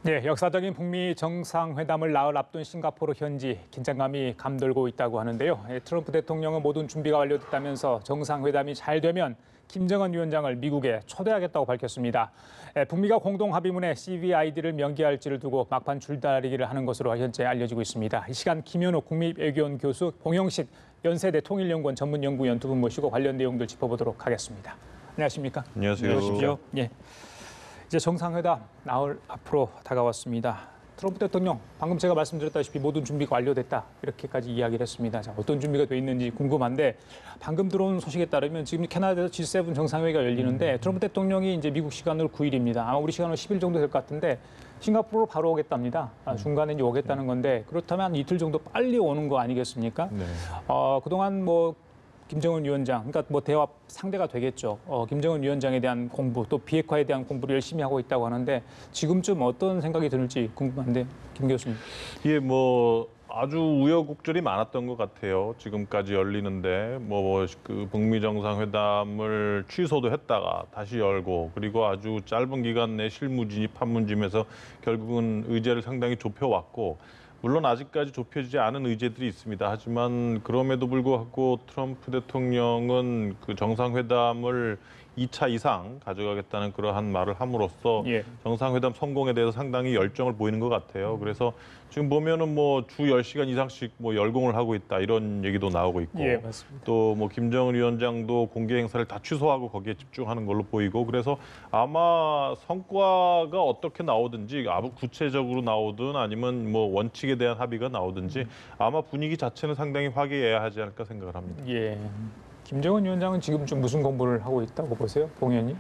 네, 역사적인 북미 정상회담을 나흘 앞둔 싱가포르 현지 긴장감이 감돌고 있다고 하는데요. 트럼프 대통령은 모든 준비가 완료됐다면서 정상회담이 잘 되면 김정은 위원장을 미국에 초대하겠다고 밝혔습니다. 북미가 공동 합의문에 CVID를 명기할지를 두고 막판 줄다리기를 하는 것으로 현재 알려지고 있습니다. 이 시간 김현욱 국립외교원 교수, 봉영식 연세대 통일연구원 전문연구위원 두 분 모시고 관련 내용들 짚어보도록 하겠습니다. 안녕하십니까? 안녕하세요. 안녕하십시오. 예. 이제 정상회담 나흘 앞으로 다가왔습니다. 트럼프 대통령 방금 제가 말씀드렸다시피 모든 준비가 완료됐다 이렇게까지 이야기를 했습니다. 자, 어떤 준비가 돼 있는지 궁금한데 방금 들어온 소식에 따르면 지금 캐나다에서 G7 정상회의가 열리는데 트럼프 대통령이 이제 미국 시간으로 9일입니다. 아마 우리 시간으로 10일 정도 될 것 같은데 싱가포르로 바로 오겠답니다. 중간에 이제 오겠다는 건데 그렇다면 한 이틀 정도 빨리 오는 거 아니겠습니까? 네. 그동안 뭐 김정은 위원장, 그러니까 뭐 대화 상대가 되겠죠. 김정은 위원장에 대한 공부, 또 비핵화에 대한 공부를 열심히 하고 있다고 하는데 지금쯤 어떤 생각이 드는지 궁금한데 김 교수님. 예, 뭐 아주 우여곡절이 많았던 것 같아요. 지금까지 열리는데 그 북미 정상회담을 취소도 했다가 다시 열고 그리고 아주 짧은 기간 내 실무진입 판문점에서 결국은 의제를 상당히 좁혀왔고. 물론 아직까지 좁혀지지 않은 의제들이 있습니다. 하지만 그럼에도 불구하고 트럼프 대통령은 그 정상회담을 2차 이상 가져가겠다는 그러한 말을 함으로써 정상회담 성공에 대해서 상당히 열정을 보이는 것 같아요. 그래서 지금 보면은 뭐 주 10시간 이상씩 뭐 열공을 하고 있다 이런 얘기도 나오고 있고 또 뭐 김정은 위원장도 공개 행사를 다 취소하고 거기에 집중하는 걸로 보이고 그래서 아마 성과가 어떻게 나오든지 아무 구체적으로 나오든 아니면 뭐 원칙에 대한 합의가 나오든지 아마 분위기 자체는 상당히 화기애애하지 않을까 생각을 합니다. 예. 김정은 위원장은 지금 좀 무슨 공부를 하고 있다고 보세요, 봉 의원님?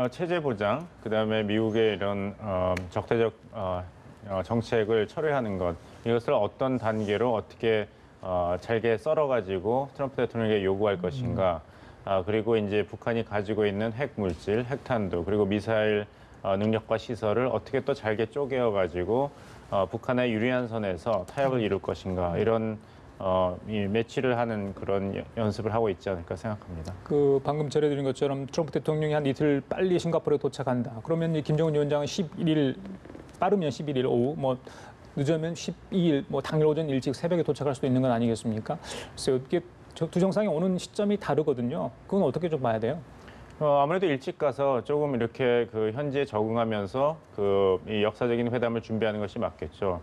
체제 보장, 그다음에 미국의 이런 적대적 정책을 철회하는 것, 이것을 어떤 단계로 어떻게 잘게 썰어가지고 트럼프 대통령에게 요구할 것인가, 그리고 이제 북한이 가지고 있는 핵 물질, 핵탄두, 그리고 미사일 능력과 시설을 어떻게 또 잘게 쪼개어가지고 북한의 유리한 선에서 타협을 이룰 것인가, 이런 이 매치를 하는 그런 연습을 하고 있지 않을까 생각합니다. 그 방금 전해드린 것처럼 트럼프 대통령이 한 이틀 빨리 싱가포르에 도착한다. 그러면 이 김정은 위원장은 11일 빠르면 11일 오후, 뭐 늦으면 12일, 뭐 당일 오전 일찍 새벽에 도착할 수도 있는 건 아니겠습니까? 그래서 이게 두 정상이 오는 시점이 다르거든요. 그건 어떻게 좀 봐야 돼요? 아무래도 일찍 가서 조금 이렇게 그 현지에 적응하면서 이 역사적인 회담을 준비하는 것이 맞겠죠.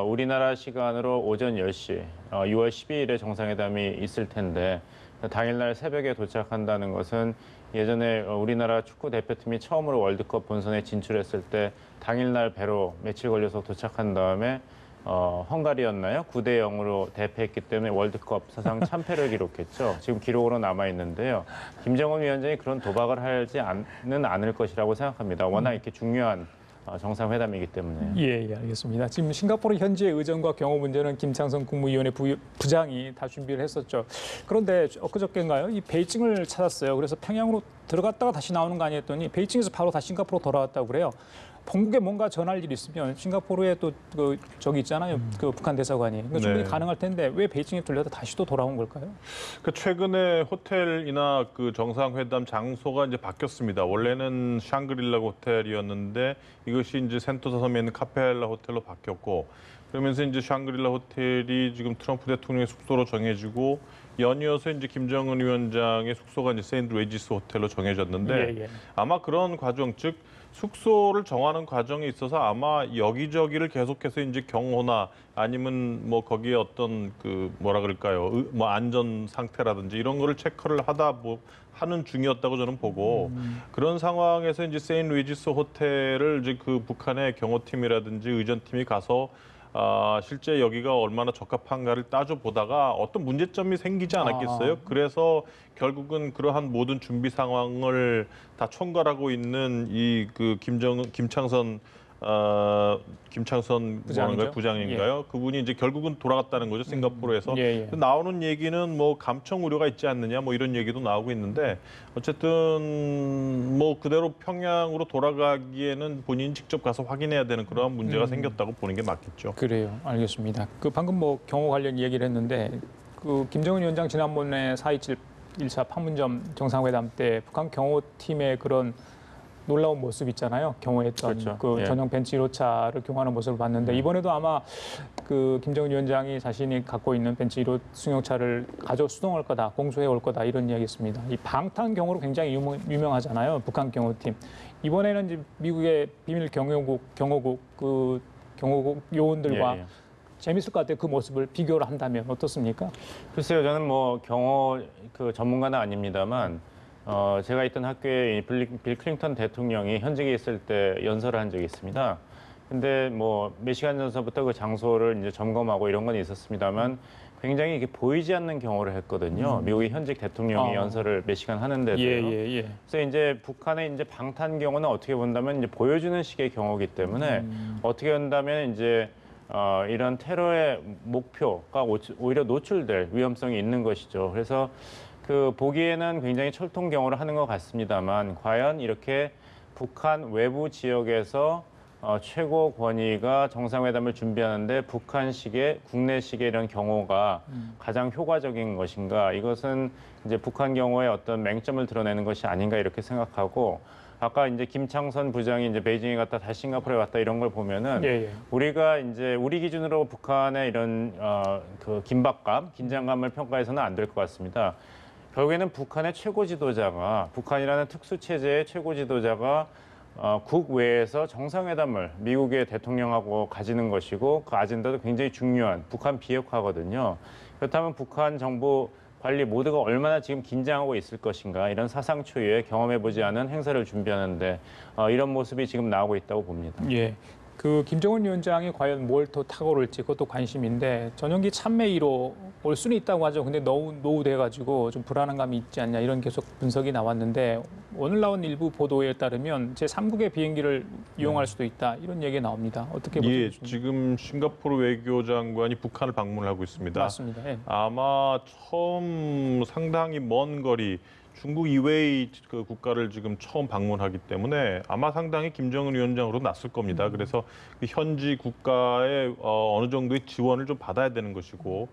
우리나라 시간으로 오전 10시, 6월 12일에 정상회담이 있을 텐데 당일날 새벽에 도착한다는 것은 예전에 우리나라 축구 대표팀이 처음으로 월드컵 본선에 진출했을 때 당일날 배로 며칠 걸려서 도착한 다음에 헝가리였나요? 9대 0으로 대패했기 때문에 월드컵 사상 참패를 기록했죠. 지금 기록으로 남아 있는데요. 김정은 위원장이 그런 도박을 하지 않을 것이라고 생각합니다. 워낙 이렇게 중요한 정상회담이기 때문에. 예, 알겠습니다. 지금 싱가포르 현지의 의전과 경호 문제는 김창선 국무위원회 부장이 다 준비를 했었죠. 그런데 엊그저께인가요? 이 베이징을 찾았어요. 그래서 평양으로 들어갔다가 다시 나오는 거 아니었더니 베이징에서 바로 다시 싱가포르로 돌아왔다고 그래요. 본국에 뭔가 전할 일이 있으면 싱가포르에 또 저기 있잖아요. 그 북한 대사관이. 그러니까 충분히 가능할 텐데 왜 베이징에 들려다 다시 또 돌아온 걸까요? 그 최근에 호텔이나 그 정상회담 장소가 이제 바뀌었습니다. 원래는 샹그릴라 호텔이었는데 이것이 이제 센토사 섬에 있는 카펠라 호텔로 바뀌었고 그러면서 이제 샹그릴라 호텔이 지금 트럼프 대통령의 숙소로 정해지고 연이어서 이제 김정은 위원장의 숙소가 이제 세인트 레지스 호텔로 정해졌는데 아마 그런 과정 즉 숙소를 정하는 과정에 있어서 아마 여기저기를 계속해서 이제 경호나 아니면 뭐 거기에 어떤 그 뭐라 그럴까요? 뭐 안전 상태라든지 이런 거를 체크를 하는 중이었다고 저는 보고 그런 상황에서 이제 세인트 레지스 호텔을 이제 그 북한의 경호팀이라든지 의전팀이 가서 실제 여기가 얼마나 적합한가를 따져보다가 어떤 문제점이 생기지 않았겠어요? 그래서 결국은 그러한 모든 준비 상황을 다 총괄하고 있는 이 그 김창선 부장인가요? 그분이 이제 결국은 돌아갔다는 거죠, 싱가포르에서. 나오는 얘기는 뭐 감청 우려가 있지 않느냐, 뭐 이런 얘기도 나오고 있는데 어쨌든 뭐 그대로 평양으로 돌아가기에는 본인이 직접 가서 확인해야 되는 그러한 문제가 생겼다고 보는 게 맞겠죠. 그래요, 알겠습니다. 그 방금 뭐 경호 관련 얘기를 했는데 그 김정은 위원장 지난번에 4.27 1차 판문점 정상회담 때 북한 경호팀의 그런 놀라운 모습 있잖아요. 경호했던 그렇죠. 그 예. 전용 벤치 1호차를 경호하는 모습을 봤는데 이번에도 아마 그 김정은 위원장이 자신이 갖고 있는 벤치 1호 승용차를 수동할 거다, 공수해 올 거다 이런 이야기했습니다. 이 방탄 경호로 굉장히 유명하잖아요. 북한 경호팀. 이번에는 이제 미국의 비밀 경호국 그 경호국 요원들과 예, 예. 재밌을 것 같아요. 그 모습을 비교를 한다면 어떻습니까? 글쎄요, 저는 뭐 경호 그 전문가는 아닙니다만 제가 있던 학교에 이 빌 클린턴 대통령이 현직에 있을 때 연설을 한 적이 있습니다. 근데 뭐 몇 시간 전서부터 그 장소를 이제 점검하고 이런 건 있었습니다만 굉장히 이게 보이지 않는 경호를 했거든요. 미국의 현직 대통령이 연설을 몇 시간 하는데도요. 예. 그래서 이제 북한의 이제 방탄 경우는 어떻게 본다면 이제 보여주는 식의 경우이기 때문에 어떻게 본다면 이제 이런 테러의 목표가 오히려 노출될 위험성이 있는 것이죠. 그래서 그 보기에는 굉장히 철통 경호를 하는 것 같습니다만 과연 이렇게 북한 외부 지역에서 최고 권위가 정상회담을 준비하는데 북한식의 국내식의 이런 경호가 가장 효과적인 것인가? 이것은 이제 북한 경호의 어떤 맹점을 드러내는 것이 아닌가 이렇게 생각하고 아까 이제 김창선 부장이 이제 베이징에 갔다 다시 싱가포르에 갔다 이런 걸 보면은 예. 우리가 이제 우리 기준으로 북한의 이런 그 긴박감, 긴장감을 평가해서는 안 될 것 같습니다. 결국에는 북한의 최고 지도자가 북한이라는 특수 체제의 최고 지도자가 국외에서 정상회담을 미국의 대통령하고 가지는 것이고 그 아젠다도 굉장히 중요한 북한 비핵화거든요. 그렇다면 북한 정부 관리 모두가 얼마나 지금 긴장하고 있을 것인가 이런 사상 초유의 경험해보지 않은 행사를 준비하는데 이런 모습이 지금 나오고 있다고 봅니다. 예. 그 김정은 위원장이 과연 뭘 더 탁월할지 그것도 관심인데 전용기 참매 1호 올 수는 있다고 하죠. 근데 노후돼가지고 좀 불안한 감이 있지 않냐 이런 계속 분석이 나왔는데 오늘 나온 일부 보도에 따르면 제3국의 비행기를 이용할 수도 있다 이런 얘기가 나옵니다. 어떻게 보십니까? 예, 지금 싱가포르 외교장관이 북한을 방문을 하고 있습니다. 맞습니다. 예. 아마 처음 상당히 먼 거리 중국 이외의 그 국가를 지금 처음 방문하기 때문에 아마 상당히 김정은 위원장으로 났을 겁니다. 그래서 그 현지 국가의 어느 정도의 지원을 좀 받아야 되는 것이고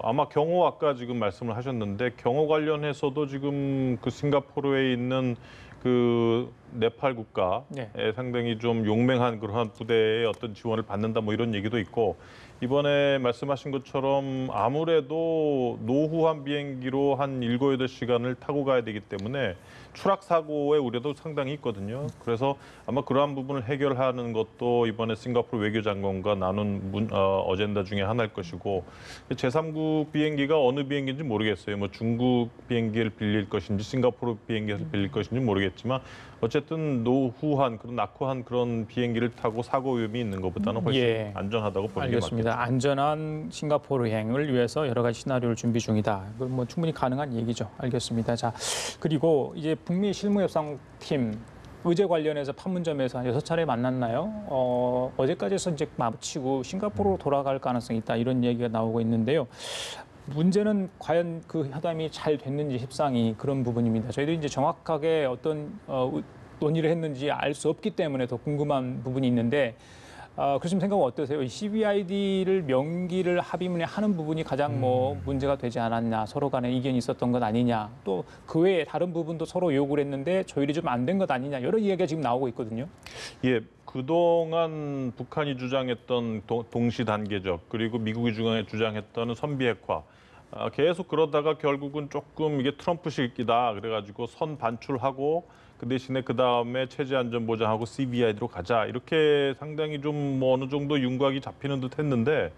아마 경호 아까 지금 말씀을 하셨는데 경호 관련해서도 지금 그 싱가포르에 있는 그 네팔 국가에 네. 상당히 좀 용맹한 그러한 부대의 어떤 지원을 받는다 뭐 이런 얘기도 있고 이번에 말씀하신 것처럼 아무래도 노후한 비행기로 한 7, 8시간을 타고 가야 되기 때문에 추락 사고의 우려도 상당히 있거든요. 그래서 아마 그러한 부분을 해결하는 것도 이번에 싱가포르 외교장관과 나눈 어젠다 중에 하나일 것이고 제3국 비행기가 어느 비행기인지 모르겠어요. 뭐 중국 비행기를 빌릴 것인지 싱가포르 비행기를 빌릴 것인지 모르겠지만 어쨌든 노후한 그런 낙후한 그런 비행기를 타고 사고 위험이 있는 것보다는 훨씬 예. 안전하다고 보는 게 맞겠죠. 알겠습니다. 안전한 싱가포르행을 위해서 여러 가지 시나리오를 준비 중이다. 그건 뭐 충분히 가능한 얘기죠. 알겠습니다. 자, 그리고 이제 북미 실무협상팀 의제 관련해서 판문점에서 한 6차례 만났나요? 어제까지 해서 이제 마치고 싱가포르로 돌아갈 가능성이 있다. 이런 얘기가 나오고 있는데요. 문제는 과연 그 회담이 잘 됐는지 협상이 그런 부분입니다. 저희들이 이제 정확하게 어떤 논의를 했는지 알 수 없기 때문에 더 궁금한 부분이 있는데 교수님 생각은 어떠세요? 이 CVID를 명기를 합의문에 하는 부분이 가장 뭐 문제가 되지 않았냐, 서로 간에 이견이 있었던 것 아니냐, 또 그 외에 다른 부분도 서로 요구를 했는데 조율이 좀 안 된 것 아니냐, 여러 이야기가 지금 나오고 있거든요. 예, 그동안 북한이 주장했던 동시 단계적 그리고 미국이 주장했던 선비핵화 계속 그러다가 결국은 조금 이게 트럼프식이다 그래가지고 선 반출하고 그 대신에 그 다음에 체제 안전 보장하고 CVID로 가자 이렇게 상당히 좀 뭐 어느 정도 윤곽이 잡히는 듯했는데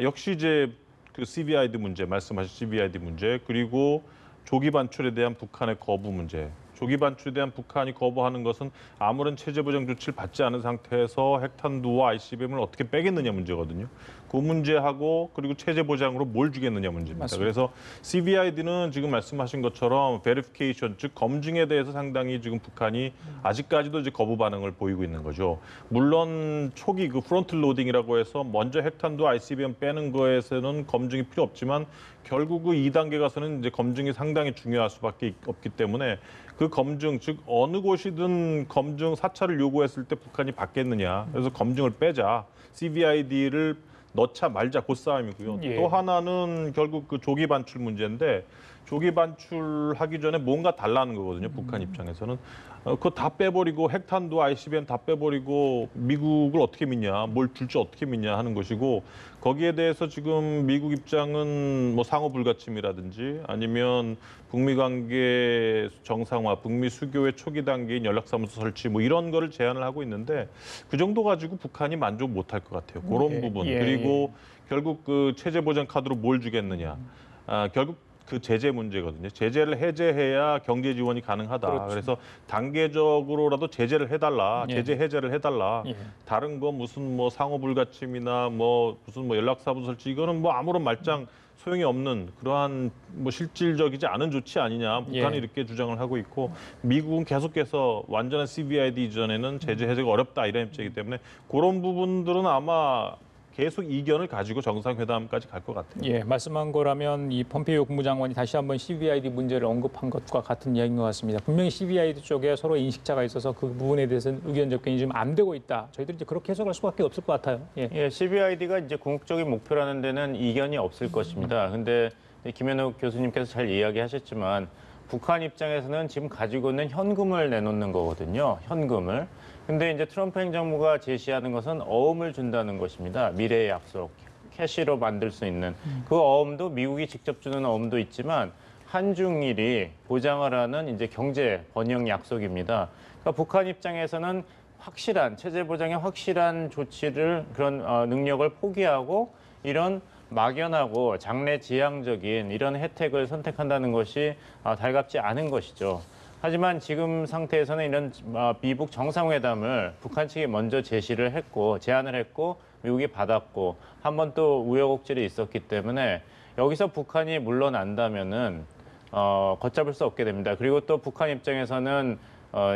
역시 이제 그 CVID 문제 말씀하신 CVID 문제 그리고 조기 반출에 대한 북한의 거부 문제. 조기 반출에 대한 북한이 거부하는 것은 아무런 체제 보장 조치를 받지 않은 상태에서 핵탄두와 ICBM을 어떻게 빼겠느냐 문제거든요. 그 문제하고 그리고 체제 보장으로 뭘 주겠느냐 문제입니다. 맞습니다. 그래서 CVID는 지금 말씀하신 것처럼 베리피케이션 즉 검증에 대해서 상당히 지금 북한이 아직까지도 이제 거부 반응을 보이고 있는 거죠. 물론 초기 그 프론트 로딩이라고 해서 먼저 핵탄두 ICBM 빼는 거에서는 검증이 필요 없지만 결국 그 2단계 가서는 이제 검증이 상당히 중요할 수밖에 없기 때문에 그 검증, 즉 어느 곳이든 검증 4차를 요구했을 때 북한이 받겠느냐. 그래서 검증을 빼자. CVID를 넣자 말자 그 싸움이고요. 예. 또 하나는 결국 그 조기 반출 문제인데 조기 반출하기 전에 뭔가 달라는 거거든요. 북한 입장에서는. 그거 다 빼버리고 핵탄두 ICBM 다 빼버리고 미국을 어떻게 믿냐, 뭘 줄지 어떻게 믿냐 하는 것이고 거기에 대해서 지금 미국 입장은 뭐 상호 불가침이라든지 아니면 북미 관계 정상화, 북미 수교의 초기 단계인 연락사무소 설치 뭐 이런 거를 제안을 하고 있는데 그 정도 가지고 북한이 만족 못할 것 같아요. 그런 부분. 그리고 결국 그 체제 보장 카드로 뭘 주겠느냐. 결국 그 제재 문제거든요. 제재를 해제해야 경제 지원이 가능하다. 그렇죠. 그래서 단계적으로라도 제재를 해달라. 제재 해제를 해달라. 다른 거 무슨 뭐 상호 불가침이나 뭐 무슨 뭐 연락사무소 설치 이거는 뭐 아무런 말짱 소용이 없는 그러한 뭐 실질적이지 않은 조치 아니냐. 북한이 이렇게 주장을 하고 있고 미국은 계속해서 완전한 CVID 이전에는 제재 해제가 어렵다 이런 입장이기 때문에 그런 부분들은 아마 계속 이견을 가지고 정상회담까지 갈 것 같아요. 예, 말씀한 거라면 이 폼페이오 국무장관이 다시 한번 CVID 문제를 언급한 것과 같은 이야기인 것 같습니다. 분명히 CVID 쪽에 서로 인식차가 있어서 그 부분에 대해서는 의견 접견이 좀 안 되고 있다. 저희들이 이제 그렇게 해석할 수밖에 없을 것 같아요. 예. CVID가 이제 궁극적인 목표라는 데는 이견이 없을 것입니다. 근데 김현욱 교수님께서 잘 이야기하셨지만 북한 입장에서는 지금 가지고 있는 현금을 내놓는 거거든요. 현금을. 근데 이제 트럼프 행정부가 제시하는 것은 어음을 준다는 것입니다. 미래의 약속, 캐시로 만들 수 있는. 그 어음도 미국이 직접 주는 어음도 있지만 한중일이 보장을 하는 이제 경제 번영 약속입니다. 그러니까 북한 입장에서는 확실한 체제 보장의 확실한 조치를 그런 능력을 포기하고 이런 막연하고 장래지향적인 이런 혜택을 선택한다는 것이 달갑지 않은 것이죠. 하지만 지금 상태에서는 이런 미북 정상회담을 북한 측이 먼저 제시를 했고 제안을 했고 미국이 받았고 한 번 또 우여곡절이 있었기 때문에 여기서 북한이 물러난다면은 걷잡을 수 없게 됩니다. 그리고 또 북한 입장에서는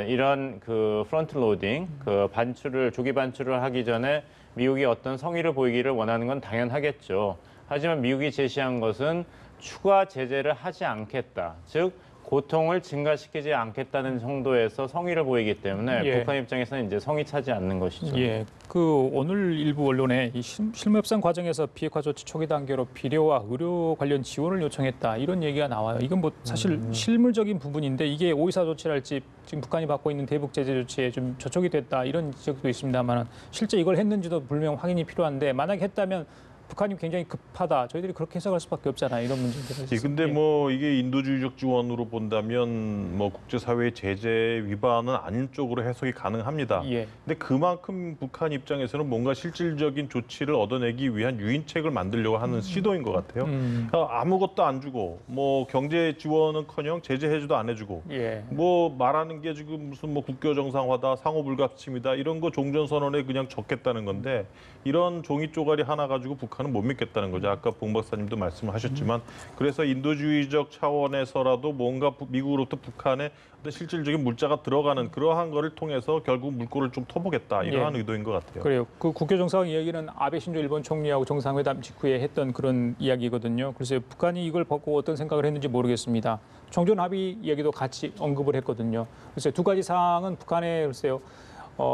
이런 그 프론트 로딩, 그 반출을 조기 반출을 하기 전에 미국이 어떤 성의를 보이기를 원하는 건 당연하겠죠. 하지만 미국이 제시한 것은 추가 제재를 하지 않겠다. 즉 고통을 증가시키지 않겠다는 정도에서 성의를 보이기 때문에 북한 입장에서는 이제 성의 차지 않는 것이죠. 예, 그 오늘 일부 언론에 이 실무 협상 과정에서 비핵화 조치 초기 단계로 비료와 의료 관련 지원을 요청했다 이런 얘기가 나와요. 이건 뭐 사실 실물적인 부분인데 이게 오이사 조치랄지 지금 북한이 받고 있는 대북 제재 조치에 좀 저촉이 됐다 이런 지적도 있습니다만 실제 이걸 했는지도 분명 확인이 필요한데 만약에 했다면 북한이 굉장히 급하다. 저희들이 그렇게 해석할 수밖에 없잖아요. 이런 문제들은. 근데 뭐 이게 인도주의적 지원으로 본다면 뭐 국제사회의 제재 위반은 아닌 쪽으로 해석이 가능합니다. 근데 그만큼 북한 입장에서는 뭔가 실질적인 조치를 얻어내기 위한 유인책을 만들려고 하는 시도인 것 같아요. 그러니까 아무것도 안 주고 뭐 경제 지원은커녕 제재 해주도 안 해주고 뭐 말하는 게 지금 무슨 뭐 국교 정상화다, 상호 불가침이다 이런 거 종전선언에 그냥 적겠다는 건데 이런 종이 쪼가리 하나 가지고 북한은 못 믿겠다는 거죠. 아까 봉 박사님도 말씀을 하셨지만 그래서 인도주의적 차원에서라도 뭔가 미국으로부터 북한에 어떤 실질적인 물자가 들어가는 그러한 거를 통해서 결국 물꼬를 좀 터보겠다 이러한 의도인 것 같아요. 그래요. 그 국교 정상 이야기는 아베 신조 일본 총리하고 정상회담 직후에 했던 그런 이야기거든요. 그래서 북한이 이걸 보고 어떤 생각을 했는지 모르겠습니다. 종전 합의 이야기도 같이 언급을 했거든요. 그래서 두 가지 사항은 북한의 글쎄요.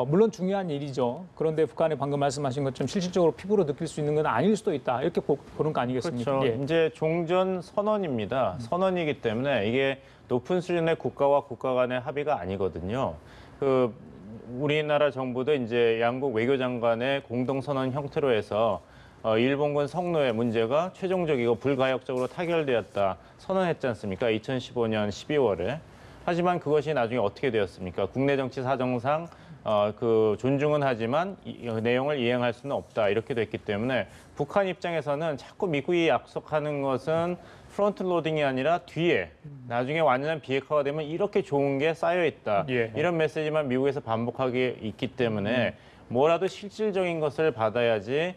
물론 중요한 일이죠. 그런데 북한이 방금 말씀하신 것처럼 실질적으로 피부로 느낄 수 있는 건 아닐 수도 있다. 이렇게 보는 거 아니겠습니까? 그렇죠. 이제 종전 선언입니다. 선언이기 때문에 이게 높은 수준의 국가와 국가 간의 합의가 아니거든요. 그 우리나라 정부도 이제 양국 외교장관의 공동 선언 형태로 해서 일본군 성노예 문제가 최종적이고 불가역적으로 타결되었다 선언했지 않습니까? 2015년 12월에. 하지만 그것이 나중에 어떻게 되었습니까? 국내 정치 사정상 그 존중은 하지만 내용을 이행할 수는 없다 이렇게 됐기 때문에 북한 입장에서는 자꾸 미국이 약속하는 것은 프론트 로딩이 아니라 뒤에 나중에 완전한 비핵화가 되면 이렇게 좋은 게 쌓여 있다 이런 메시지만 미국에서 반복하게 있기 때문에 뭐라도 실질적인 것을 받아야지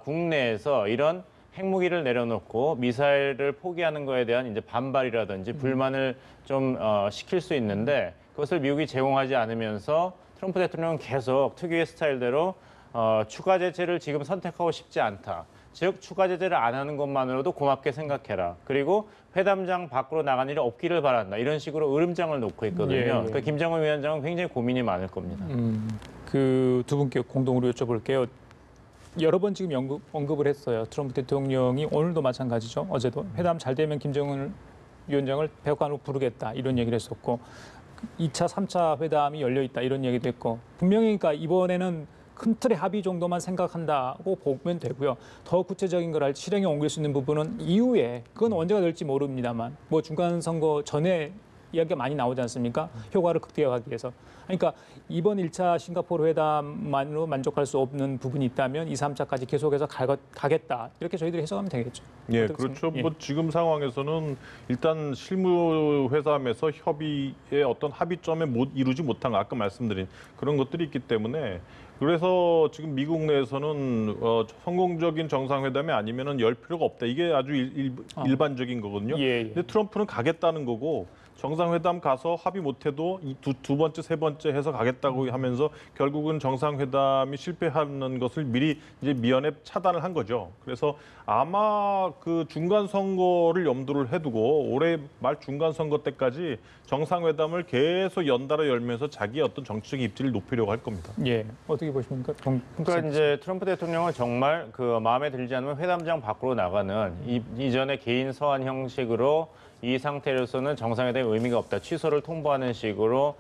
국내에서 이런 핵무기를 내려놓고 미사일을 포기하는 거에 대한 이제 반발이라든지 불만을 좀 시킬 수 있는데 그것을 미국이 제공하지 않으면서 트럼프 대통령은 계속 특유의 스타일대로 추가 제재를 지금 선택하고 싶지 않다. 즉 추가 제재를 안 하는 것만으로도 고맙게 생각해라. 그리고 회담장 밖으로 나간 일이 없기를 바란다. 이런 식으로 으름장을 놓고 있거든요. 그러니까 김정은 위원장은 굉장히 고민이 많을 겁니다. 그 두 분께 공동으로 여쭤볼게요. 여러 번 지금 언급을 했어요. 트럼프 대통령이 오늘도 마찬가지죠. 어제도 회담 잘 되면 김정은 위원장을 백악관으로 부르겠다 이런 얘기를 했었고 2차, 3차 회담이 열려 있다 이런 얘기도 했고 분명히 그러니까 이번에는 큰 틀의 합의 정도만 생각한다고 보면 되고요. 더 구체적인 걸 실행에 옮길 수 있는 부분은 이후에 그건 언제가 될지 모릅니다만 뭐 중간 선거 전에 이야기가 많이 나오지 않습니까? 효과를 극대화하기 위해서. 그러니까 이번 1차 싱가포르 회담만으로 만족할 수 없는 부분이 있다면 2, 3차까지 계속해서 가겠다. 이렇게 저희들이 해석하면 되겠죠. 예, 어떻습니까? 그렇죠. 예. 뭐 지금 상황에서는 일단 실무 회담에서 협의의 어떤 합의점에 이루지 못한 아까 말씀드린 그런 것들이 있기 때문에 그래서 지금 미국 내에서는 성공적인 정상회담이 아니면은 열 필요가 없다. 이게 아주 일반적인 거거든요. 예, 예. 근데 트럼프는 가겠다는 거고 정상회담 가서 합의 못해도 이 두 번째, 세 번째 해서 가겠다고 하면서 결국은 정상회담이 실패하는 것을 미리 이제 미연에 차단을 한 거죠. 그래서 아마 그 중간 선거를 염두를 해두고 올해 말 중간 선거 때까지 정상회담을 계속 연달아 열면서 자기의 어떤 정치적 입지를 높이려고 할 겁니다. 예. 어떻게 보십니까? 그러니까 이제 트럼프 대통령은 정말 그 마음에 들지 않으면 회담장 밖으로 나가는 이전의 개인 서한 형식으로 이 상태로서는 정상회담에 의미가 없다. 취소를 통보하는 식으로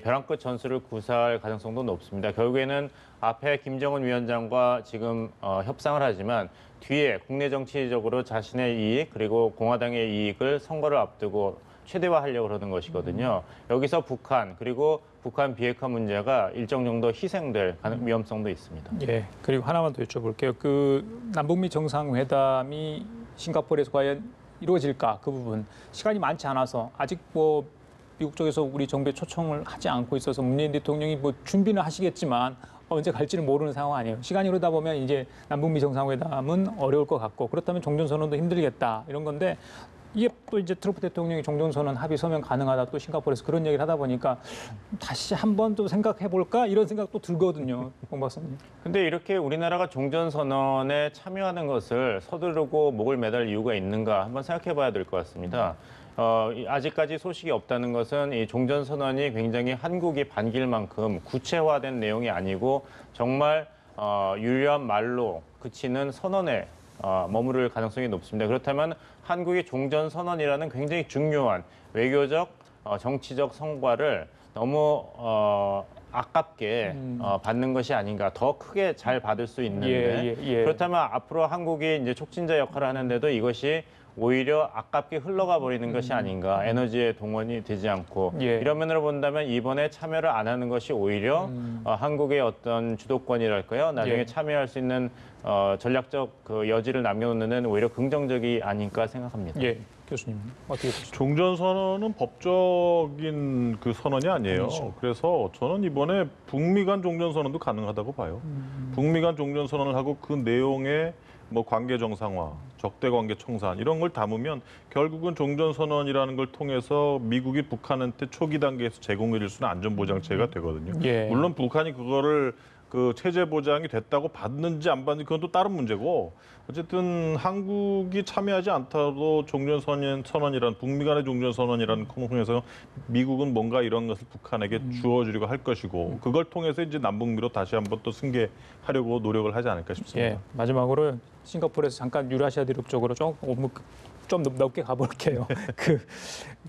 벼랑 끝 전술을 구사할 가능성도 높습니다. 결국에는 앞에 김정은 위원장과 지금 협상을 하지만 뒤에 국내 정치적으로 자신의 이익 그리고 공화당의 이익을 선거를 앞두고 최대화하려고 그러는 것이거든요. 여기서 북한 그리고 북한 비핵화 문제가 일정 정도 희생될 위험성도 있습니다. 예. 그리고 하나만 더 여쭤볼게요. 그 남북미 정상회담이 싱가포르에서 과연 이루어질까 그 부분 시간이 많지 않아서 아직 뭐 미국 쪽에서 우리 정부에 초청을 하지 않고 있어서 문재인 대통령이 뭐 준비는 하시겠지만 언제 갈지는 모르는 상황 아니에요. 시간이 흐르다 보면 이제 남북미 정상회담은 어려울 것 같고 그렇다면 종전선언도 힘들겠다 이런 건데 이게 또 이제 트럼프 대통령이 종전선언 합의 서면 가능하다 또 싱가포르에서 그런 얘기를 하다 보니까 다시 한번 또 생각해 볼까 이런 생각도 들거든요, 홍 박사님. 근데 이렇게 우리나라가 종전선언에 참여하는 것을 서두르고 목을 매달 이유가 있는가 한번 생각해 봐야 될 것 같습니다. 아직까지 소식이 없다는 것은 이 종전선언이 굉장히 한국이 반길 만큼 구체화된 내용이 아니고 정말 유려한 말로 그치는 선언에 머무를 가능성이 높습니다. 그렇다면 한국의 종전선언이라는 굉장히 중요한 외교적, 정치적 성과를 너무 아깝게 받는 것이 아닌가. 더 크게 잘 받을 수 있는데 그렇다면 앞으로 한국이 이제 촉진자 역할을 하는데도 이것이 오히려 아깝게 흘러가 버리는 것이 아닌가. 에너지의 동원이 되지 않고 이런 면으로 본다면 이번에 참여를 안 하는 것이 오히려 한국의 어떤 주도권이랄까요. 나중에 참여할 수 있는 전략적 그 여지를 남겨놓는 데는 오히려 긍정적이 아닐까 생각합니다. 예, 교수님 어떻게 보십니까? 종전선언은 법적인 그 선언이 아니에요. 그렇죠. 그래서 저는 이번에 북미 간 종전선언도 가능하다고 봐요. 북미 간 종전선언을 하고 그 내용에 뭐 관계 정상화, 적대 관계 청산 이런 걸 담으면 결국은 종전선언이라는 걸 통해서 미국이 북한한테 초기 단계에서 제공해 줄 수 있는 안전보장체가 되거든요. 물론 북한이 그거를 그 체제 보장이 됐다고 받는지 안 받는지 그건 또 다른 문제고 어쨌든 한국이 참여하지 않더라도 종전선언이라는 북미 간의 종전선언이라는 통해서 미국은 뭔가 이런 것을 북한에게 주어주려고 할 것이고 그걸 통해서 이제 남북미로 다시 한번 또 승계하려고 노력을 하지 않을까 싶습니다. 예, 마지막으로 싱가포르에서 잠깐 유라시아 대륙 쪽으로 좀 넓게 가볼게요.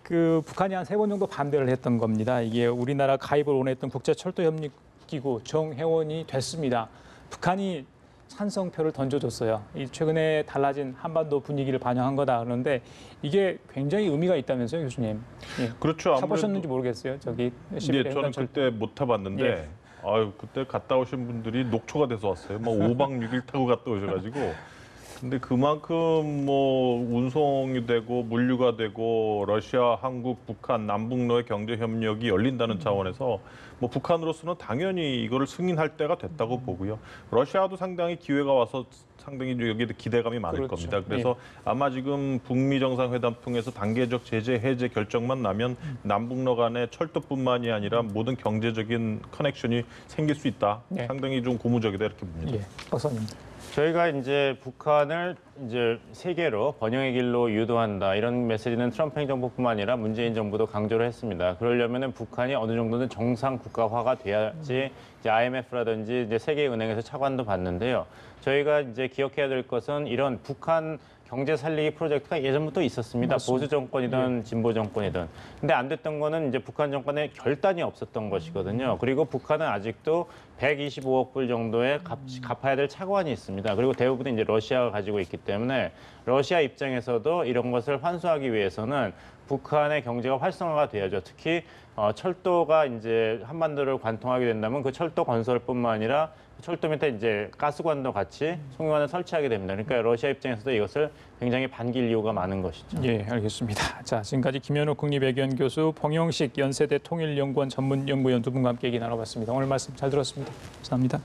그 북한이 한 3번 정도 반대를 했던 겁니다. 이게 우리나라 가입을 원했던 국제철도협력기구 정회원이 됐습니다. 북한이 찬성표를 던져줬어요. 최근에 달라진 한반도 분위기를 반영한 거다 그러는데 이게 굉장히 의미가 있다면서요, 교수님? 예. 그렇죠. 타보셨는지 모르겠어요. 저기 네, 저는 그때 못 타봤는데 예. 아유 그때 갔다 오신 분들이 녹초가 돼서 왔어요. 뭐 5박 6일 타고 갔다 오셔가지고. 근데 그만큼 뭐 운송이 되고 물류가 되고 러시아, 한국, 북한, 남북로의 경제 협력이 열린다는 차원에서 뭐 북한으로서는 당연히 이거를 승인할 때가 됐다고 보고요. 러시아도 상당히 기회가 와서 상당히 여기에 기대감이 많을 그렇죠. 겁니다. 그래서 아마 지금 북미 정상회담 통해서 단계적 제재 해제 결정만 나면 남북로 간의 철도뿐만이 아니라 모든 경제적인 커넥션이 생길 수 있다. 상당히 좀 고무적이다 이렇게 봅니다. 예, 박사님. 저희가 이제 북한을 이제 세계로 번영의 길로 유도한다 이런 메시지는 트럼프 행정부뿐만 아니라 문재인 정부도 강조를 했습니다. 그러려면은 북한이 어느 정도는 정상 국가화가 돼야지 이제 IMF라든지 이제 세계은행에서 차관도 받는데요. 저희가 이제 기억해야 될 것은 이런 북한 경제 살리기 프로젝트가 예전부터 있었습니다. 맞습니다. 보수 정권이든 진보 정권이든. 근데 안 됐던 거는 이제 북한 정권의 결단이 없었던 것이거든요. 그리고 북한은 아직도 125억 불 정도의 갚아야 될 차관이 있습니다. 그리고 대부분 이제 러시아가 가지고 있기 때문에 러시아 입장에서도 이런 것을 환수하기 위해서는 북한의 경제가 활성화가 돼야죠. 특히 철도가 이제 한반도를 관통하게 된다면 그 철도 건설뿐만 아니라 철도 밑에 이제 가스관도 같이 송유관을 설치하게 됩니다. 그러니까 러시아 입장에서도 이것을 굉장히 반길 이유가 많은 것이죠. 예, 알겠습니다. 자, 지금까지 김현욱 국립외교원 교수, 봉영식 연세대 통일연구원 전문연구위원 두 분과 함께 얘기 나눠봤습니다. 오늘 말씀 잘 들었습니다. 감사합니다.